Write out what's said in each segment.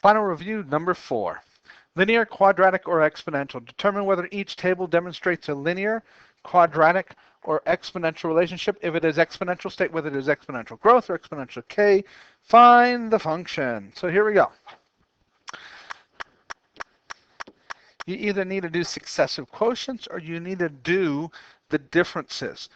Final review number 4. Linear, quadratic, or exponential. Determine whether each table demonstrates a linear, quadratic, or exponential relationship. If it is exponential, state whether it is exponential growth or exponential k. Find the function. So here we go. You either need to do successive quotients or you need to do the differences.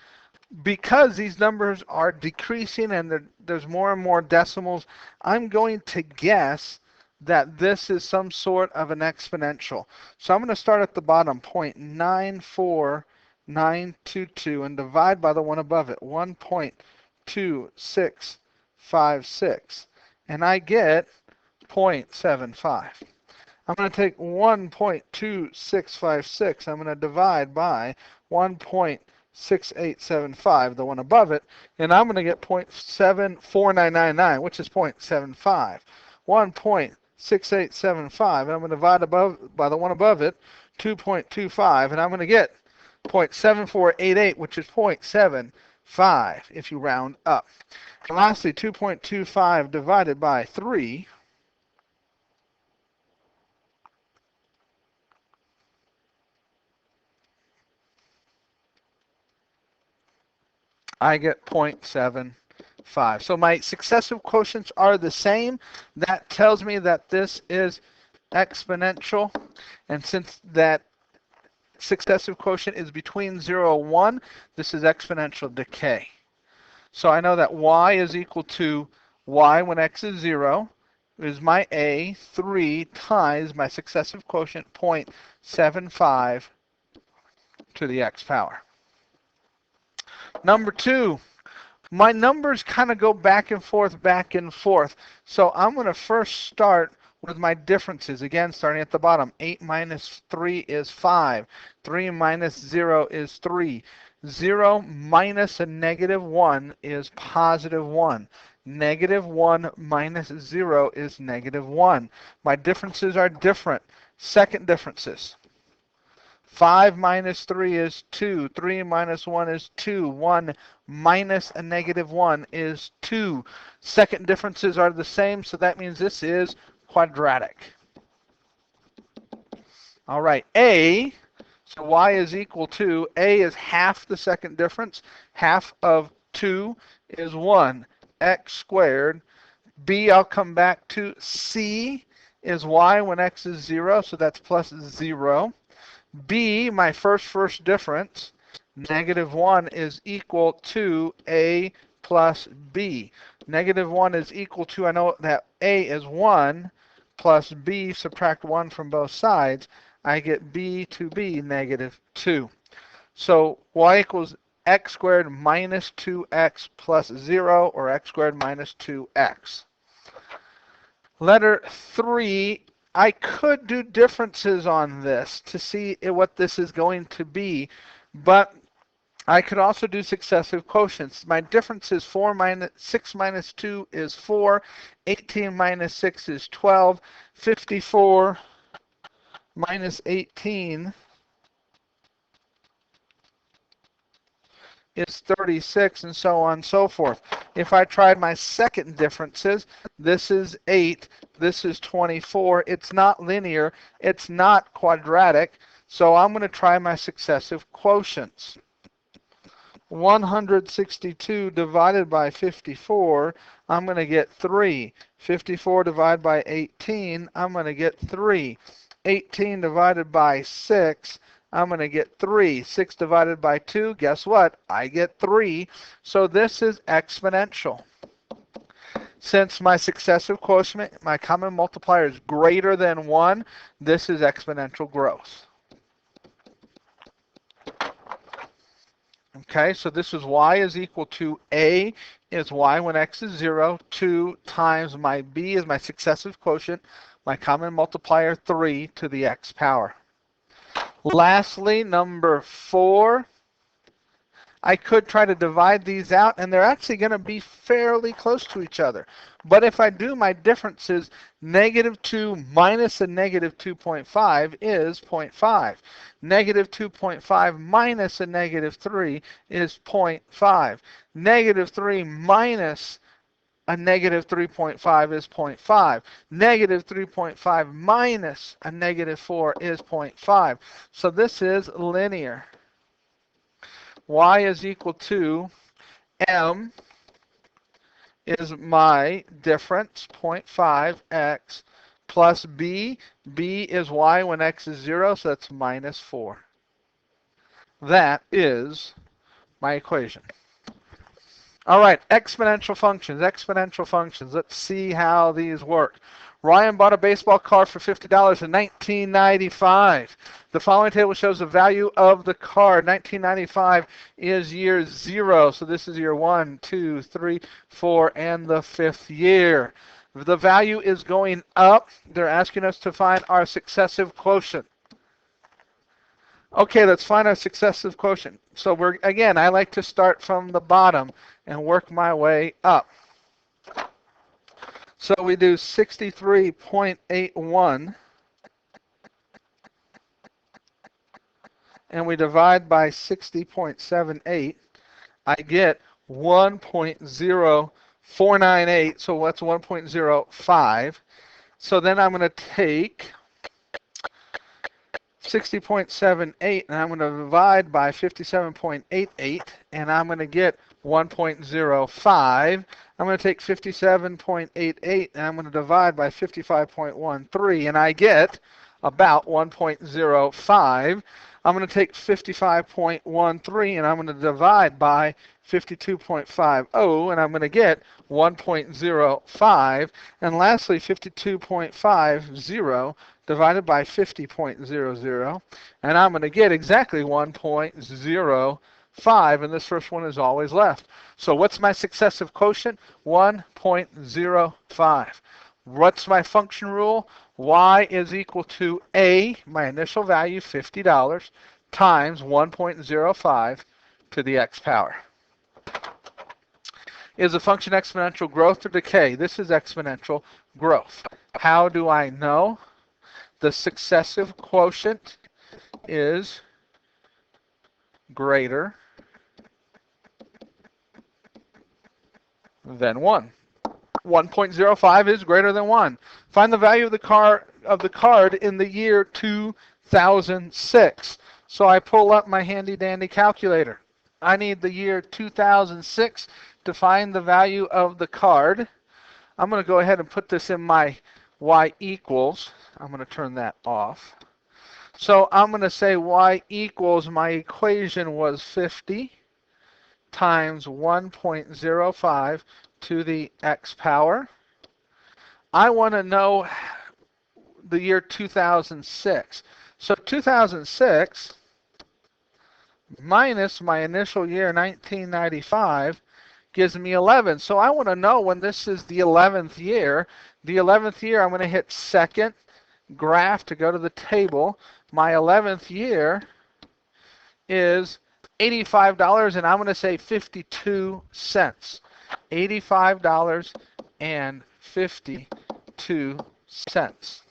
Because these numbers are decreasing and there's more and more decimals, I'm going to guess that this is some sort of an exponential. So I'm going to start at the bottom, 0.94922, and divide by the one above it, 1.2656. And I get 0.75. I'm going to take 1.2656. I'm going to divide by 1.6875, the one above it, and I'm going to get 0.74999, which is 0.75. 1.6875, and I'm going to divide above by the one above it, 2.25, and I'm going to get 0.7488, which is 0.75 if you round up. And lastly, 2.25 divided by 3, I get 0.75. So my successive quotients are the same. That tells me that this is exponential. And since that successive quotient is between 0 and 1, this is exponential decay. So I know that y is equal to y when x is 0 is my a, 3 times my successive quotient, 0.75 to the x power. Number 2, my numbers kind of go back and forth, back and forth. So I'm going to first start with my differences. Again, starting at the bottom, 8 minus 3 is 5. 3 minus 0 is 3. 0 minus a negative 1 is positive 1. Negative 1 minus 0 is negative 1. My differences are different. Second differences. 5 minus 3 is 2. 3 minus 1 is 2. 1 minus a negative 1 is 2. Second differences are the same, so that means this is quadratic. All right, a, so y is equal to, a is half the second difference. Half of 2 is 1. X squared. B, I'll come back to. C is y when x is 0, so that's plus 0. B, my first difference, negative 1 is equal to a plus b. Negative 1 is equal to, I know that a is 1 plus b, subtract 1 from both sides, I get b to be negative 2. So y equals x squared minus 2x plus 0, or x squared minus 2x. Letter 3, I could do differences on this to see what this is going to be, but I could also do successive quotients. My difference is 6 minus 2 is 4, 18 minus 6 is 12, 54 minus 18 is 36, and so on and so forth. If I tried my second differences, this is 8, this is 24. It's not linear, it's not quadratic, so I'm going to try my successive quotients. 162 divided by 54, I'm going to get 3. 54 divided by 18, I'm going to get 3. 18 divided by 6, I'm going to get 3. 6 divided by 2, guess what? I get 3. So this is exponential. Since my successive quotient, my common multiplier, is greater than 1, this is exponential growth. Okay, so this is y is equal to a is y when x is 0, 2 times my b is my successive quotient, my common multiplier, 3 to the x power. Lastly, number 4, I could try to divide these out, and they're actually going to be fairly close to each other. But if I do my differences, negative 2 minus a negative 2.5 is 0.5. Negative 2.5 minus a negative 3 is 0.5. Negative 3 minus a negative 3.5 is 0.5. Negative 3.5 minus a negative 4 is 0.5. So this is linear. Y is equal to M is my difference, 0.5 x, plus B. B is Y when x is 0, so that's minus 4. That is my equation. All right, exponential functions, exponential functions. Let's see how these work. Ryan bought a baseball card for $50 in 1995. The following table shows the value of the card. 1995 is year 0, so this is year 1, 2, 3, 4, and the 5th year. The value is going up. They're asking us to find our successive quotient. Okay, let's find our successive quotient. So again, I like to start from the bottom and work my way up. So we do 63.81 and we divide by 60.78. I get 1.0498, so that's 1.05. So then I'm going to take 60.78 and I'm going to divide by 57.88 and I'm going to get 1.05. I'm going to take 57.88 and I'm going to divide by 55.13 and I get about 1.05. I'm going to take 55.13 and I'm going to divide by 52.50 and I'm going to get 1.05. And lastly, 52.50 divided by 50.00, and I'm going to get exactly 1.05, and this first one is always left. So what's my successive quotient? 1.05. What's my function rule? Y is equal to A, my initial value, $50, times 1.05 to the x power. Is the function exponential growth or decay? This is exponential growth. How do I know? The successive quotient is greater than 1. 1.05 is greater than 1. Find the value of the card in the year 2006. So I pull up my handy dandy calculator. I need the year 2006 to find the value of the card. I'm going to go ahead and put this in my y equals. I'm going to turn that off. So I'm going to say y equals, my equation was 50 times 1.05 to the x power. I want to know the year 2006. So 2006 minus my initial year 1995 gives me 11. So I want to know when this is the 11th year. The 11th year, I'm going to hit second graph to go to the table. My 11th year is $85, and I'm going to say 52 cents. $85.52.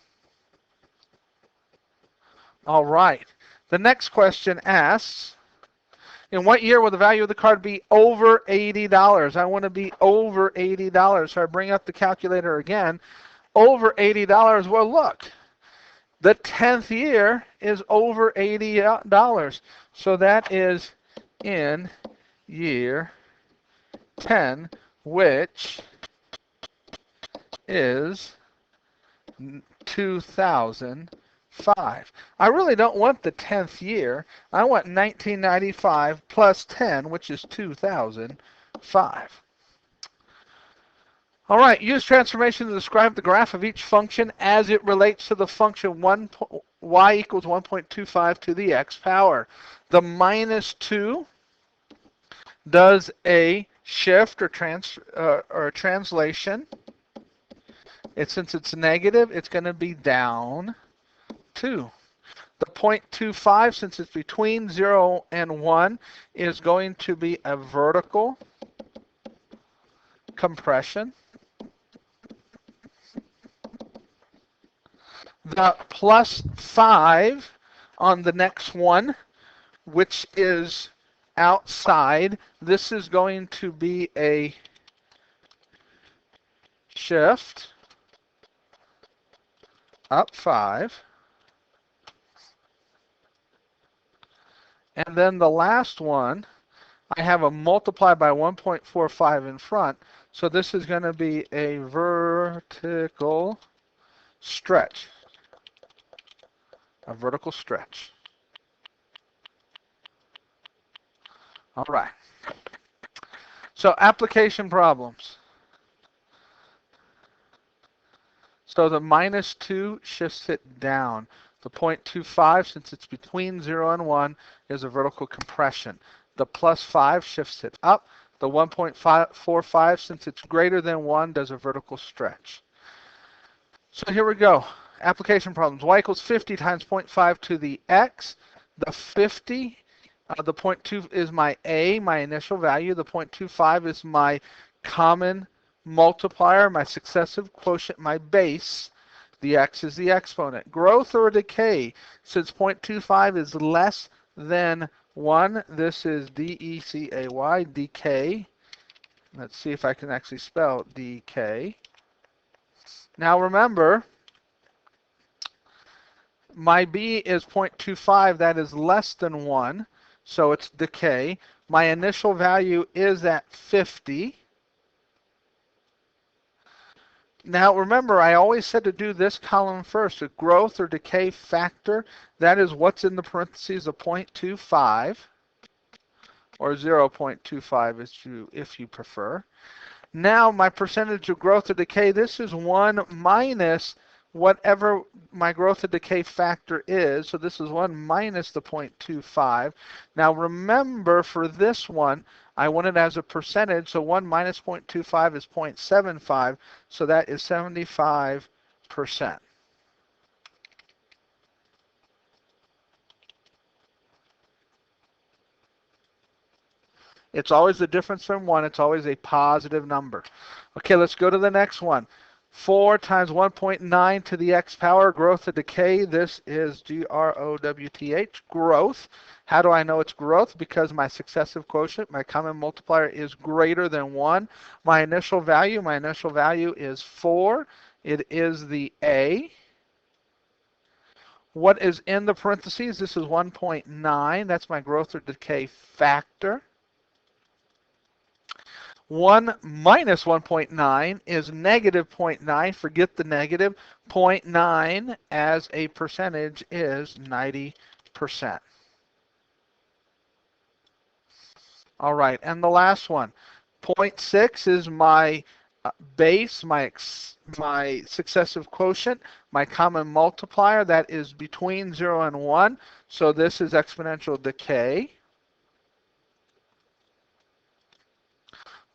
All right. The next question asks, in what year will the value of the card be over $80? I want to be over $80. So I bring up the calculator again. Over $80. Well, look. The 10th year is over $80. So that is in year 10, which is 2005. I really don't want the 10th year. I want 1995 plus 10, which is 2005. All right, use transformation to describe the graph of each function as it relates to the function y equals 1.25 to the x power. The minus 2 does a shift or translation. Since it's negative, it's going to be down 2. The 0.25, since it's between 0 and 1, is going to be a vertical compression. The plus 5 on the next one, which is outside, this is going to be a shift up 5. And then the last one, I have a multiply by 1.45 in front. So this is going to be a vertical stretch. A vertical stretch. All right. So application problems. So the -2 shifts it down. The 0.25, since it's between 0 and 1, is a vertical compression. The +5 shifts it up. The 1.45, since it's greater than 1, does a vertical stretch. So here we go. Application problems. Y equals 50 times 0.5 to the x. The 50, the 0.2 is my a, my initial value. The 0.25 is my common multiplier, my successive quotient, my base. The x is the exponent. Growth or decay, since 0.25 is less than 1, this is D-E-C-A-Y, decay. Let's see if I can actually spell decay. Now remember, my b is 0.25, that is less than 1, so it's decay. My initial value is at 50. Now remember, I always said to do this column first, a growth or decay factor. That is what's in the parentheses of 0.25 or 0.25 if you prefer. Now my percentage of growth or decay, this is 1 minus whatever my growth or decay factor is. So this is 1 minus the 0.25. Now remember, for this one, I want it as a percentage, so 1 minus 0.25 is 0.75, so that is 75%. It's always the difference from 1. It's always a positive number. Okay, let's go to the next one. 4 times 1.9 to the x power, growth or decay. This is G-R-O-W-T-H, growth. How do I know it's growth? Because my successive quotient, my common multiplier, is greater than 1. My initial value is 4. It is the A. What is in the parentheses? This is 1.9. That's my growth or decay factor. 1 minus 1.9 is negative 0.9. Forget the negative. 0.9 as a percentage is 90%. All right, and the last one. 0.6 is my base, my successive quotient, my common multiplier. That is between 0 and 1. So this is exponential decay.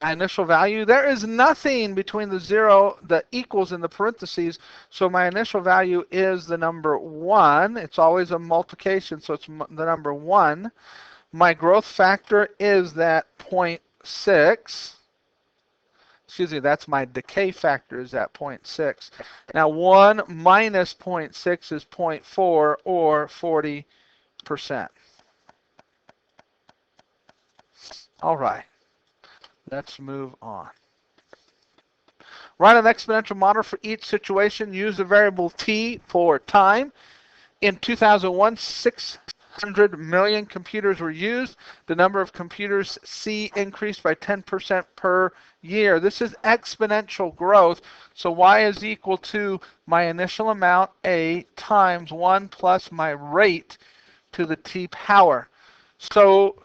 My initial value, there is nothing between the 0, the equals in the parentheses, so my initial value is the number 1. It's always a multiplication, so it's the number 1. My growth factor is that 0.6. Excuse me, that's my decay factor, is at 0.6. Now 1 minus 0.6 is 0.4, or 40%. All right. Let's move on. Write an exponential model for each situation. Use the variable t for time. In 2001, 600 million computers were used. The number of computers C increased by 10% per year. This is exponential growth. So y is equal to my initial amount, A, times 1 plus my rate to the t power. So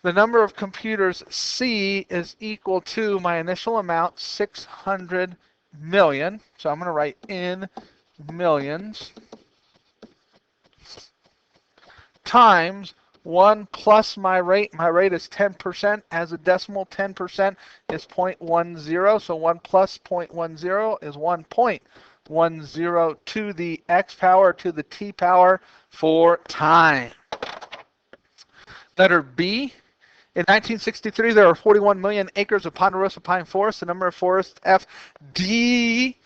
the number of computers C is equal to my initial amount, 600 million. So I'm going to write in millions, times 1 plus my rate. My rate is 10%. As a decimal, 10% is 0.10. So 1 plus 0.10 is 1.10 to the x power to the t power for time. Letter B. In 1963, there were 41 million acres of ponderosa pine forest. The number of forests F decreases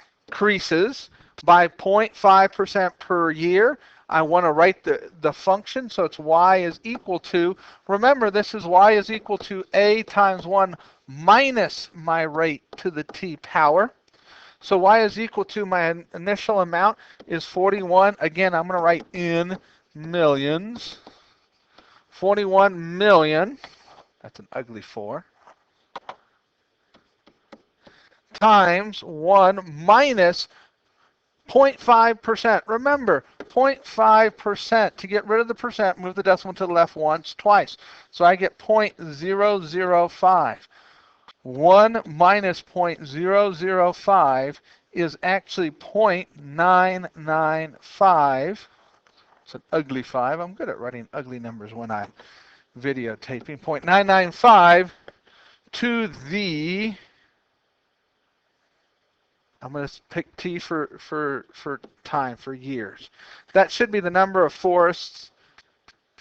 by 0.5% per year. I want to write the function, so it's y is equal to, remember this is y is equal to A times 1 minus my rate to the t power. So y is equal to my initial amount is 41. Again, I'm going to write in millions. 41 million, that's an ugly 4, times 1 minus 0.5%. Remember, 0.5%. To get rid of the percent, move the decimal to the left once, twice. So I get 0.005. 1 minus 0.005 is actually 0.995. It's an ugly 5. I'm good at writing ugly numbers when I'm videotaping. 0.995 to the, I'm going to pick T for time, for years. That should be the number of forests,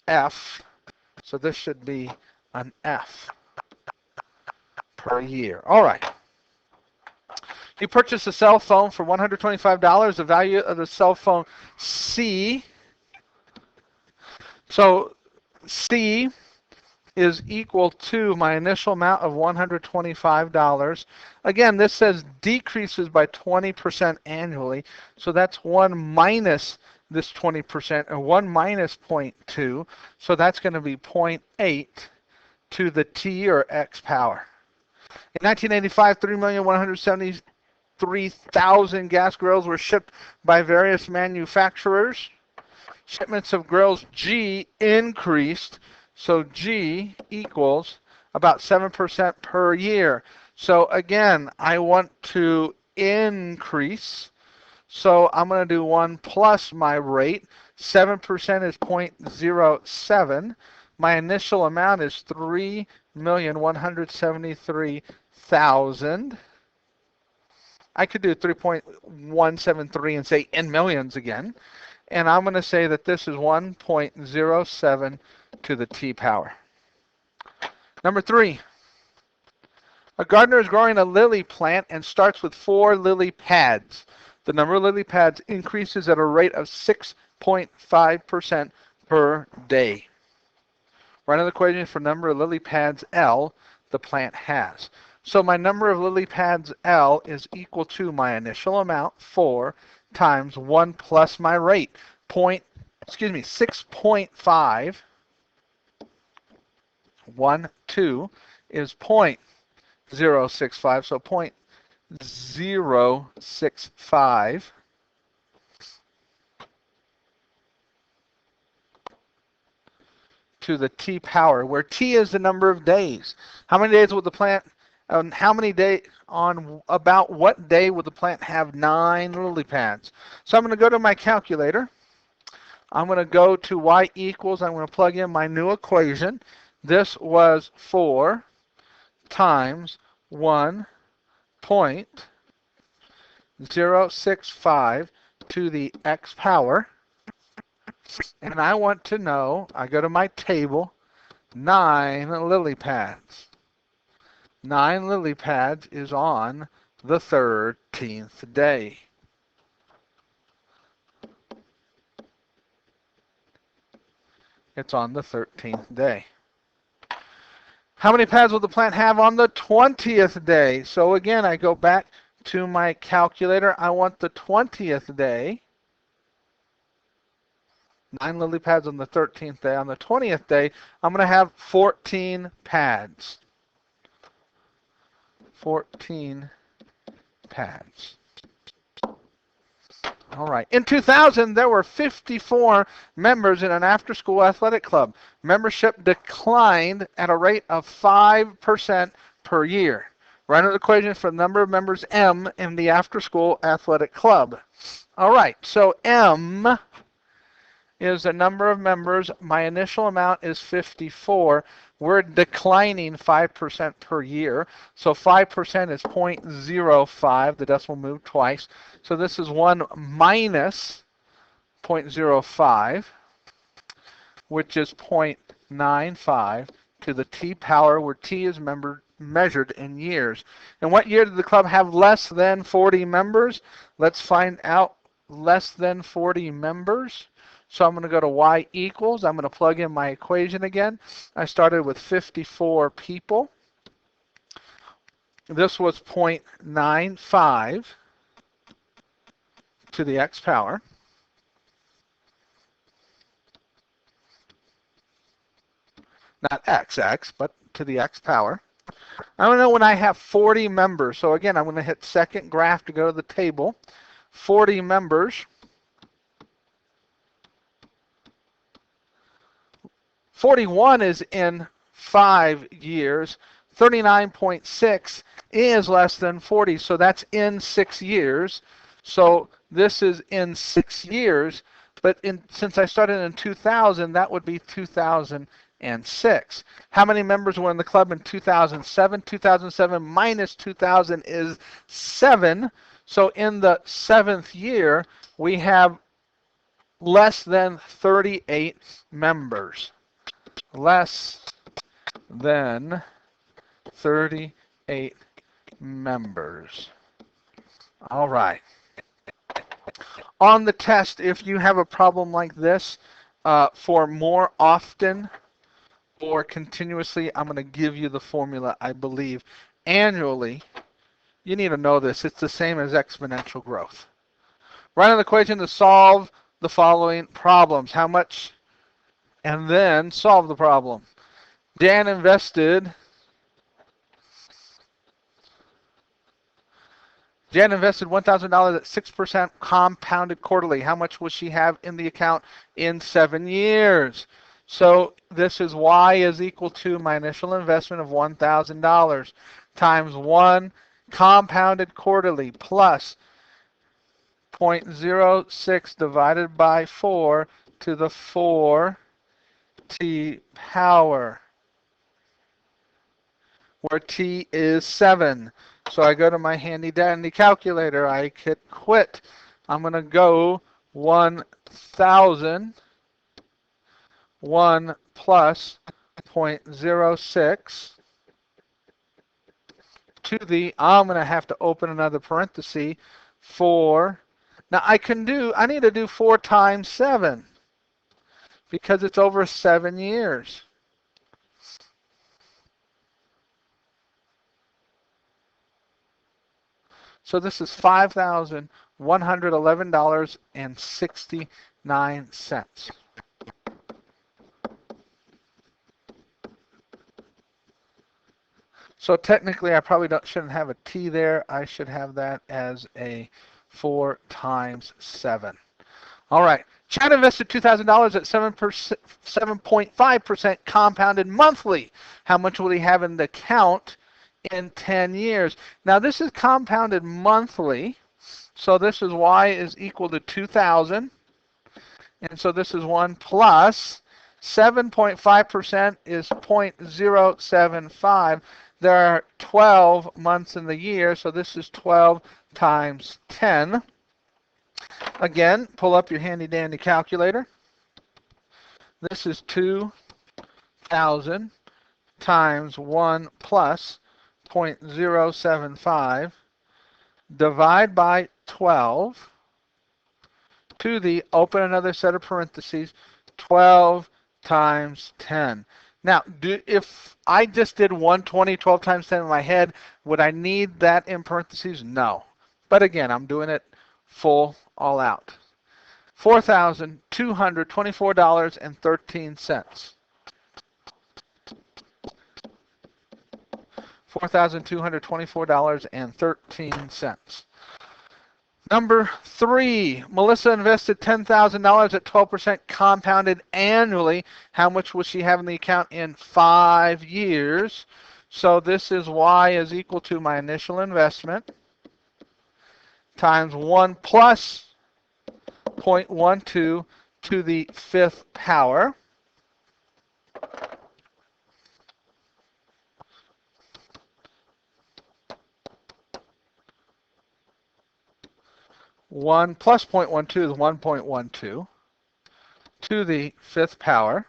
F. So this should be an F per year. All right. You purchase a cell phone for $125. The value of the cell phone C. So C is equal to my initial amount of $125. Again, this says decreases by 20% annually. So that's 1 minus this 20%, or 1 minus 0.2. So that's going to be 0.8 to the T, or X power. In 1985, 3,173,000 gas grills were shipped by various manufacturers. Shipments of grills G increased, so G equals about 7% per year. So again, I want to increase, so I'm going to do 1 plus my rate. 7% is 0.07. My initial amount is 3,173,000. I could do 3.173 and say in millions again. And I'm going to say that this is 1.07 to the T power. Number 3. A gardener is growing a lily plant and starts with 4 lily pads. The number of lily pads increases at a rate of 6.5% per day. Write an equation for number of lily pads L the plant has. So my number of lily pads L is equal to my initial amount, 4, times 1 plus my rate, 6.5. 1, 2 is 0.065, so 0.065 to the T power, where T is the number of days. How many days would the plant, about what day would the plant have 9 lily pads? So I'm going to go to my calculator. I'm going to go to y equals, I'm going to plug in my new equation. This was 4 times 1.065 to the X power. And I want to know, I go to my table, 9 lily pads. 9 lily pads is on the 13th day. It's on the 13th day. How many pads will the plant have on the 20th day? So again, I go back to my calculator. I want the 20th day. 9 lily pads on the 13th day. On the 20th day, I'm going to have 14 pads. 14 pads. All right. In 2000, there were 54 members in an after-school athletic club. Membership declined at a rate of 5% per year. Write an equation for the number of members M in the after-school athletic club. All right. So M is the number of members. My initial amount is 54. We're declining 5% per year. So 5% is 0.05. The decimal moved twice. So this is 1 minus 0.05, which is 0.95 to the T power, where T is measured in years. And what year did the club have less than 40 members? Let's find out. Less than 40 members. So I'm going to go to y equals. I'm going to plug in my equation again. I started with 54 people. This was 0.95. to the x power. Not x, but to the x power. I want to know when I have 40 members. So again, I'm going to hit second graph to go to the table. 40 members. 41 is in 5 years. 39.6 is less than 40, so that's in 6 years. So this is in 6 years, but since I started in 2000, that would be 2006. How many members were in the club in 2007? 2007 minus 2000 is 7. So in the 7th year, we have less than 38 members. Less than 38 members. All right. On the test, if you have a problem like this, for more often or continuously, I'm going to give you the formula, I believe. Annually, you need to know this. It's the same as exponential growth. Write an equation to solve the following problems. How much? And then solve the problem. Jan invested $1,000 at 6% compounded quarterly. How much will she have in the account in 7 years? So this is Y is equal to my initial investment of $1,000 times 1 compounded quarterly plus 0.06 divided by 4 to the 4t power, where t is 7. So I go to my handy dandy calculator. I hit quit. I'm going to go 1,000, 1 plus 0.06 to the, I'm going to have to open another parenthesis, 4. Now I need to do 4 times 7 because it's over 7 years. So this is $5,111.69. So technically, I probably shouldn't have a T there. I should have that as a 4 times 7. All right. Chad invested $2,000 at 7.5% compounded monthly. How much will he have in the account in 10 years? Now, this is compounded monthly. So this is Y is equal to 2,000. And so this is 1 plus 7.5% is 0.075. There are 12 months in the year, so this is 12 times 10. Again, pull up your handy dandy calculator. This is 2,000 times 1 plus 0.075. Divide by 12 to the, open another set of parentheses, 12 times 10. Now, if I just did 120, 12 times 10 in my head, would I need that in parentheses? No. But again, I'm doing it full, all out. $4,224.13. $4,224.13. Number 3, Melissa invested $10,000 at 12% compounded annually. How much will she have in the account in 5 years? So this is Y is equal to my initial investment times 1 plus 0.12 to the 5th power. One plus 0.12 is 1.12 to the 5th power.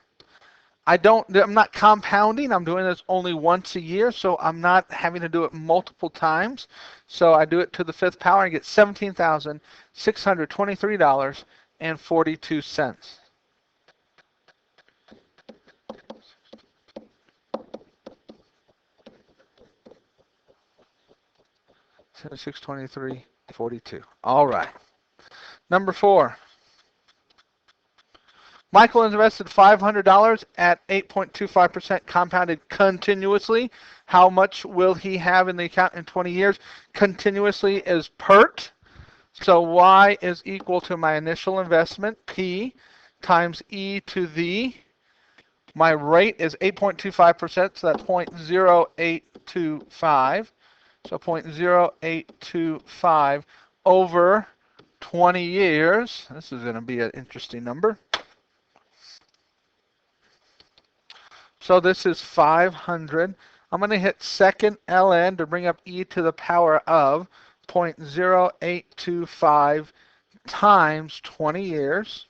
I'm not compounding. I'm doing this only once a year, so I'm not having to do it multiple times. So I do it to the 5th power and get $17,623.42. $623.42. All right. Number 4. Michael invested $500 at 8.25% compounded continuously. How much will he have in the account in 20 years? Continuously is PERT. So Y is equal to my initial investment, P, times e to the, my rate is 8.25%, so that's 0.0825. So 0.0825 over 20 years. This is going to be an interesting number. So this is 500. I'm going to hit second ln to bring up e to the power of 0.0825 times 20 years.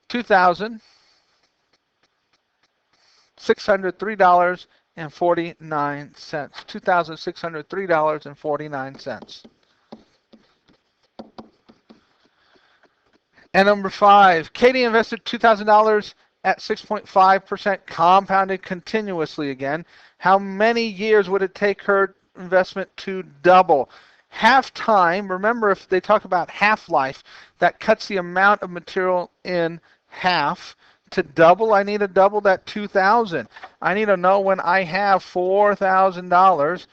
2,603.49. $2,603.49. And number 5, Katie invested $2,000 at 6.5% compounded continuously again. How many years would it take her investment to double? Half time, remember if they talk about half-life, that cuts the amount of material in half. To double, I need to double that 2,000. I need to know when I have $4,000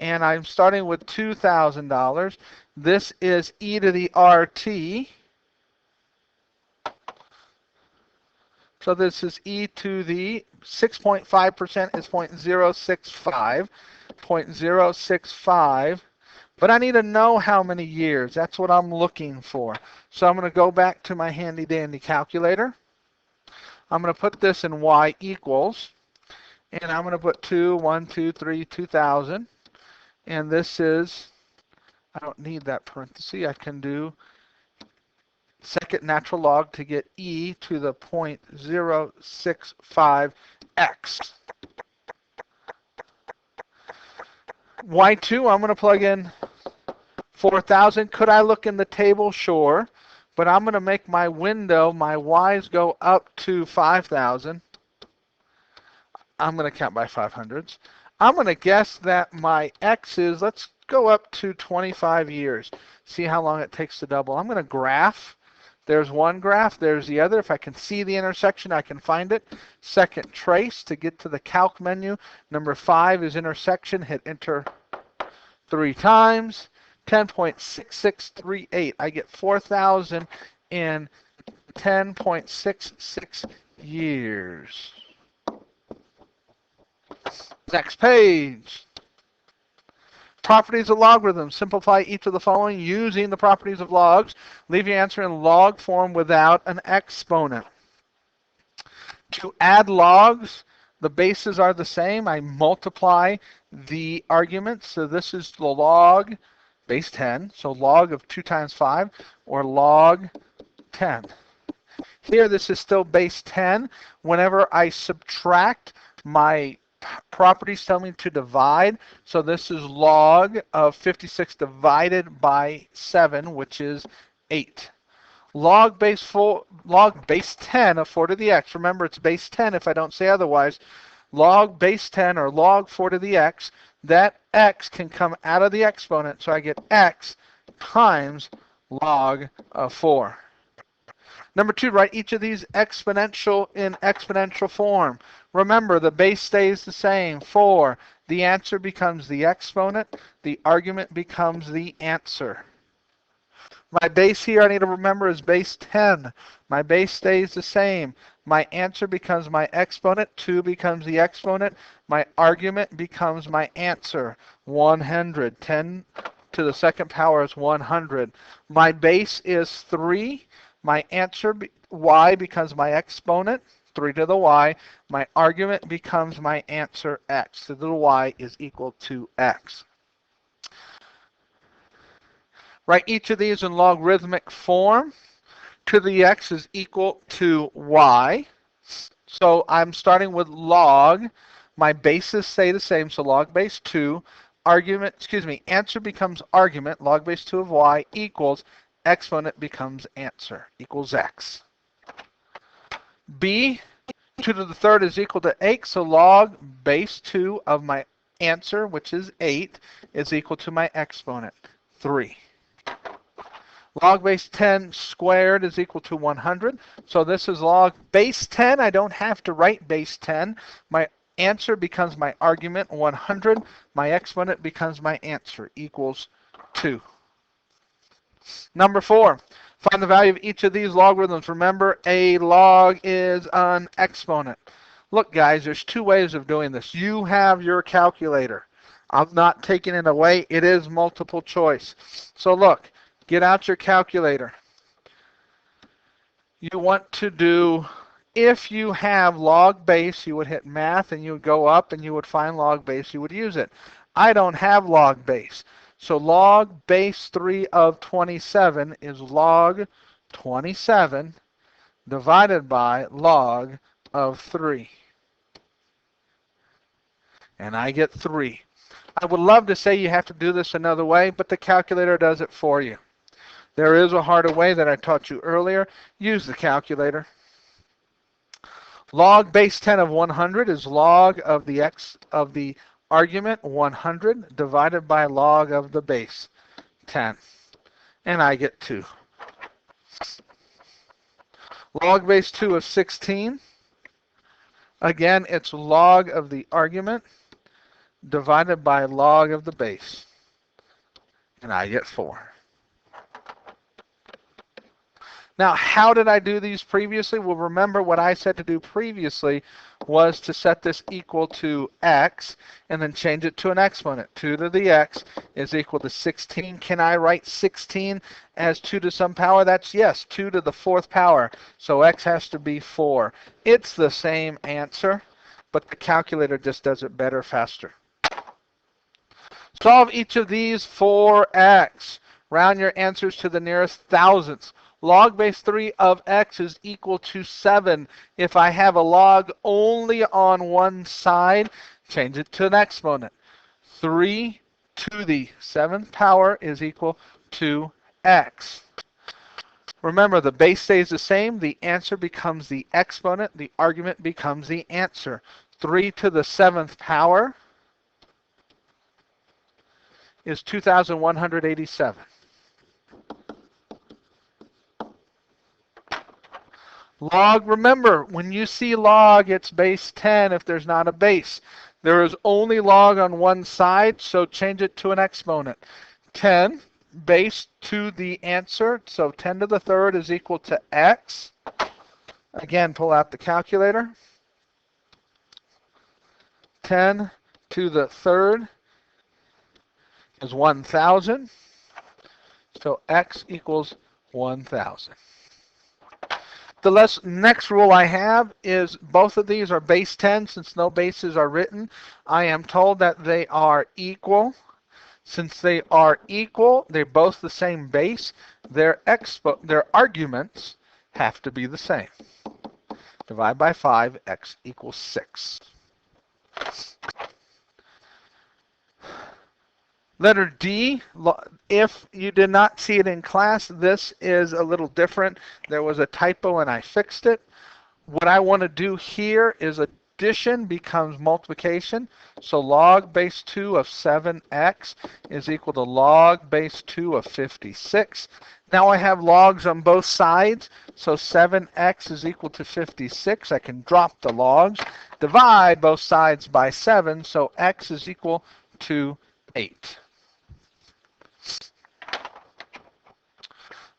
and I'm starting with $2,000. This is e to the RT. So this is e to the 6.5% is 0.065. 0.065. But I need to know how many years. That's what I'm looking for. So I'm going to go back to my handy dandy calculator. I'm going to put this in y equals. And I'm going to put 2,000. And this is, I don't need that parenthesis. I can do second natural log to get e to the 0.065x. Y2, I'm going to plug in 4,000. Could I look in the table? Sure. But I'm going to make my window, my y's go up to 5,000. I'm going to count by 500s. I'm going to guess that my x's, let's go up to 25 years. See how long it takes to double. I'm going to graph. There's one graph, there's the other. If I can see the intersection, I can find it. Second, trace to get to the calc menu. Number 5 is intersection. Hit enter 3 times. 10.6638. I get 4,000 in 10.66 years. Next page. Properties of logarithms. Simplify each of the following using the properties of logs. Leave your answer in log form without an exponent. To add logs, the bases are the same. I multiply the arguments. So this is the log base 10. So log of 2 times 5 or log 10. Here this is still base 10. Whenever I subtract, my properties tell me to divide. So this is log of 56 divided by 7, which is 8. Log base 10 of 4 to the x. Remember, it's base 10 if I don't say otherwise. Log base 10 or log 4 to the x. That x can come out of the exponent, so I get x times log of 4. Number 2, write each of these exponential in exponential form. Remember, the base stays the same, 4. The answer becomes the exponent. The argument becomes the answer. My base here, I need to remember, is base 10. My base stays the same. My answer becomes my exponent. 2 becomes the exponent. My argument becomes my answer. 100. 10 to the second power is 100. My base is 3. My answer, y, becomes my exponent. 3 to the y. My argument becomes my answer, x. So the y is equal to x. Write each of these in logarithmic form. To the x is equal to y. So I'm starting with log. My bases stay the same, so log base 2. Answer becomes argument. Log base 2 of y equals exponent becomes answer, equals x. B, 2 to the third is equal to 8, so log base 2 of my answer, which is 8, is equal to my exponent, 3. Log base 10 squared is equal to 100. So this is log base 10. I don't have to write base 10. My answer becomes my argument, 100. My exponent becomes my answer, equals 2. Number 4, find the value of each of these logarithms. Remember, a log is an exponent. Look, guys, there's 2 ways of doing this. You have your calculator. I'm not taking it away. It is multiple choice. So look, get out your calculator. You want to do, if you have log base, you would hit math and you would go up and you would find log base, you would use it. I don't have log base. So log base 3 of 27 is log 27 divided by log of 3. And I get 3. I would love to say you have to do this another way, but the calculator does it for you. There is a harder way that I taught you earlier. Use the calculator. Log base 10 of 100 is log of the x of the argument 100 divided by log of the base 10. And I get 2. Log base 2 of 16. Again, it's log of the argument divided by log of the base. And I get 4. Now, how did I do these previously? Well, remember what I said to do previously was to set this equal to x and then change it to an exponent. 2 to the x is equal to 16. Can I write 16 as 2 to some power? That's yes, 2 to the 4th power. So x has to be 4. It's the same answer, but the calculator just does it better, faster. Solve each of these for x. Round your answers to the nearest thousandths. Log base 3 of x is equal to 7. If I have a log only on one side, change it to an exponent. 3 to the 7th power is equal to x. Remember, the base stays the same. The answer becomes the exponent. The argument becomes the answer. 3 to the 7th power is 2,187. Log, remember, when you see log, it's base 10 if there's not a base. There is only log on one side, so change it to an exponent. 10 base to the answer, so 10 to the 3rd is equal to x. Again, pull out the calculator. 10 to the 3rd is 1,000, so x equals 1,000. The next rule I have is both of these are base 10. Since no bases are written, I am told that they are equal. Since they are equal, they're both the same base. Their arguments have to be the same. Divide by 5, x equals 6. Letter D, if you did not see it in class, this is a little different. There was a typo and I fixed it. What I want to do here is addition becomes multiplication. So log base 2 of 7x is equal to log base 2 of 56. Now I have logs on both sides, so 7x is equal to 56. I can drop the logs, divide both sides by 7, so x is equal to 8.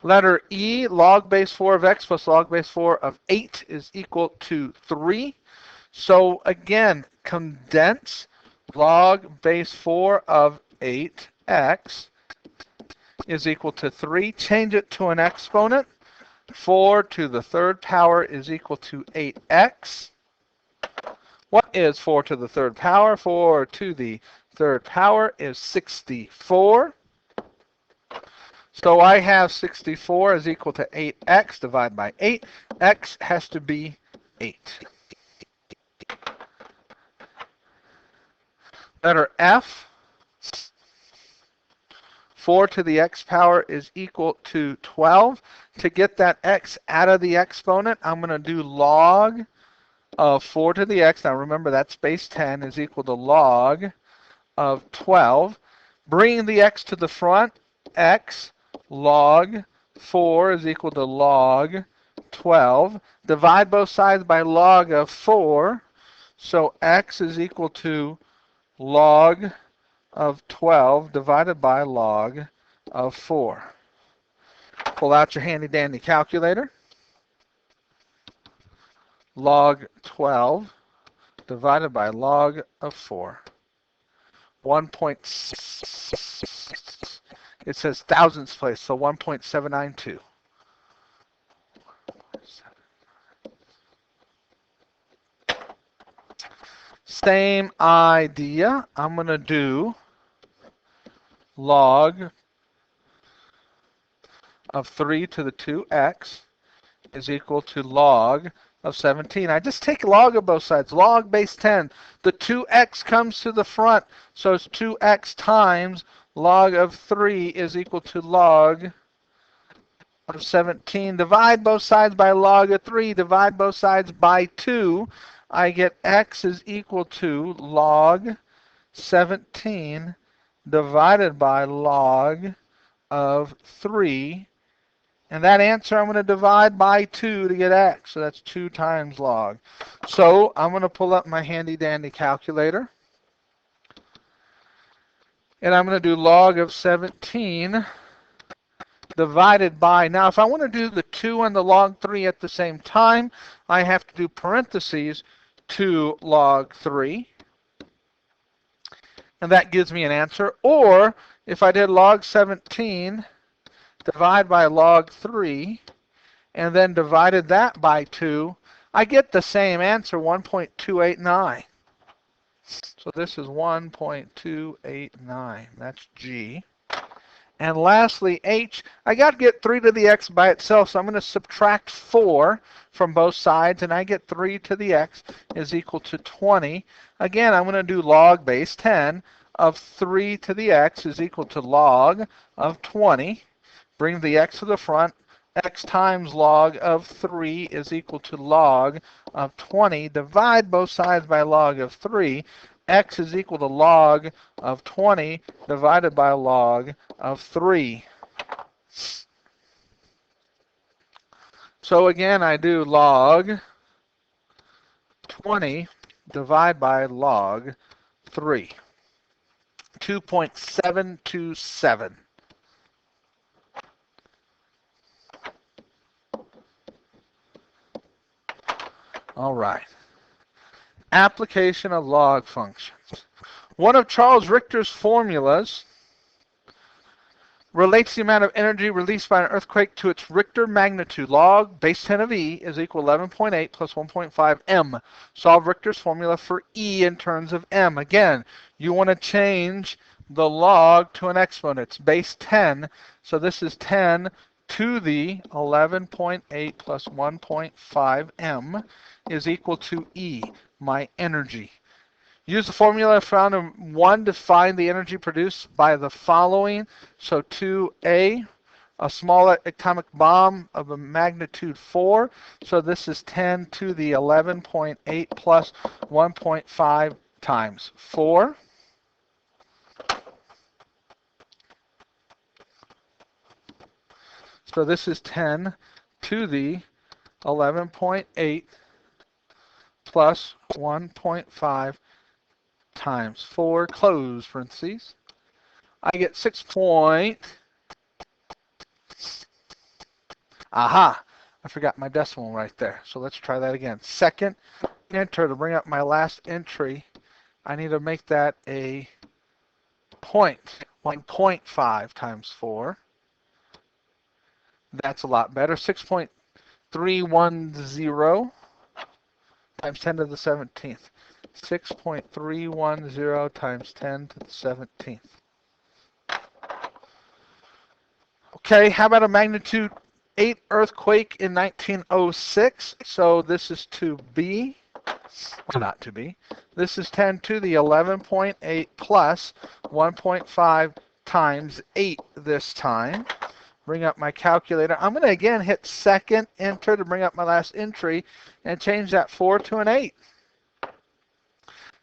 Letter E, log base 4 of x plus log base 4 of 8 is equal to 3. So again, condense log base 4 of 8x is equal to 3. Change it to an exponent. 4 to the 3rd power is equal to 8x. What is 4 to the 3rd power? 4 to the 3rd power is 64. So I have 64 is equal to 8x divided by 8. X has to be 8. Letter F, 4 to the x power is equal to 12. To get that x out of the exponent, I'm going to do log of 4 to the x. Now remember, that's base 10 is equal to log of 12. Bringing the x to the front, x log 4 is equal to log 12. Divide both sides by log of 4. So x is equal to log of 12 divided by log of 4. Pull out your handy dandy calculator. Log 12 divided by log of 4. 1.6. It says thousandths place, so 1.792. Same idea. I'm going to do log of 3 to the 2x is equal to log of 17. I just take log of both sides. Log base 10. The 2x comes to the front, so it's 2x times log of 3 is equal to log of 17. Divide both sides by log of 3. Divide both sides by 2. I get x is equal to log 17 divided by log of 3. And that answer I'm going to divide by 2 to get x. So that's 2 times log. So I'm going to pull up my handy dandy calculator. And I'm going to do log of 17 divided by. Now if I want to do the 2 and the log 3 at the same time, I have to do parentheses 2 log 3. And that gives me an answer. Or if I did log 17 divide by log 3, and then divided that by 2, I get the same answer, 1.289. So this is 1.289. That's G. And lastly, H, I got to get 3 to the x by itself, so I'm going to subtract 4 from both sides, and I get 3 to the x is equal to 20. Again, I'm going to do log base 10 of 3 to the x is equal to log of 20. Bring the x to the front. X times log of 3 is equal to log of 20. Divide both sides by log of 3. X is equal to log of 20 divided by log of 3. So again, I do log 20 divided by log 3. 2.727. All right. Application of log functions. One of Charles Richter's formulas relates the amount of energy released by an earthquake to its Richter magnitude. Log base 10 of E is equal to 11.8 plus 1.5 m. Solve Richter's formula for E in terms of m. Again, you want to change the log to an exponent. It's base 10, so this is 10 to the 11.8 plus 1.5 m is equal to E, my energy. Use the formula found in 1 to find the energy produced by the following. So 2A, a small atomic bomb of a magnitude 4. So this is 10 to the 11.8 plus 1.5 times 4. So this is 10 to the 11.8 plus 1.5 times 4, close parentheses. I get 6 point. Aha! I forgot my decimal right there. So let's try that again. Second enter to bring up my last entry. I need to make that a point. 1.5 times 4. That's a lot better. 6.310 times 10 to the 17th. 6.310 times 10 to the 17th. Okay, how about a magnitude 8 earthquake in 1906? So this is 2B, or not 2B. This is 10 to the 11.8 plus 1.5 times 8 this time. Bring up my calculator. I'm going to again hit second enter to bring up my last entry and change that 4 to an 8.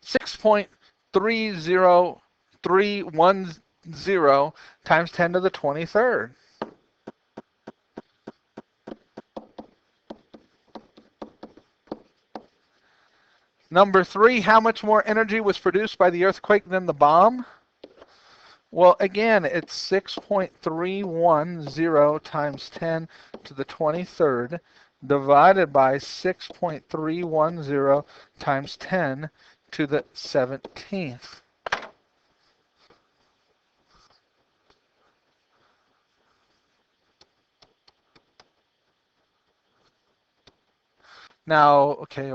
6.30310 times 10 to the 23rd. Number 3, how much more energy was produced by the earthquake than the bomb? Well, again, it's 6.310 times 10 to the 23rd divided by 6.310 times 10 to the 17th. Now, okay.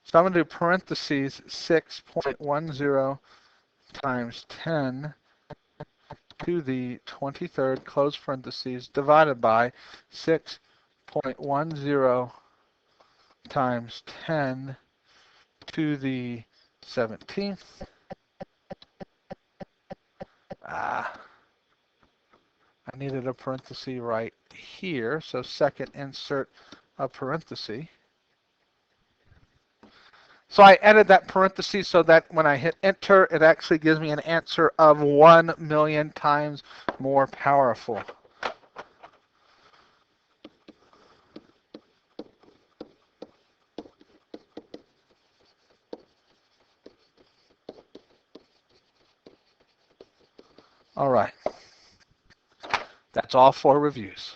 So I'm going to do parentheses 6.10 times 10 to the 23rd, close parentheses, divided by 6.10 times 10 to the 17th. I needed a parenthesis right here, so second insert a parenthesis. So I added that parenthesis so that when I hit enter, it actually gives me an answer of 1 million times more powerful. All right. That's all 4 reviews.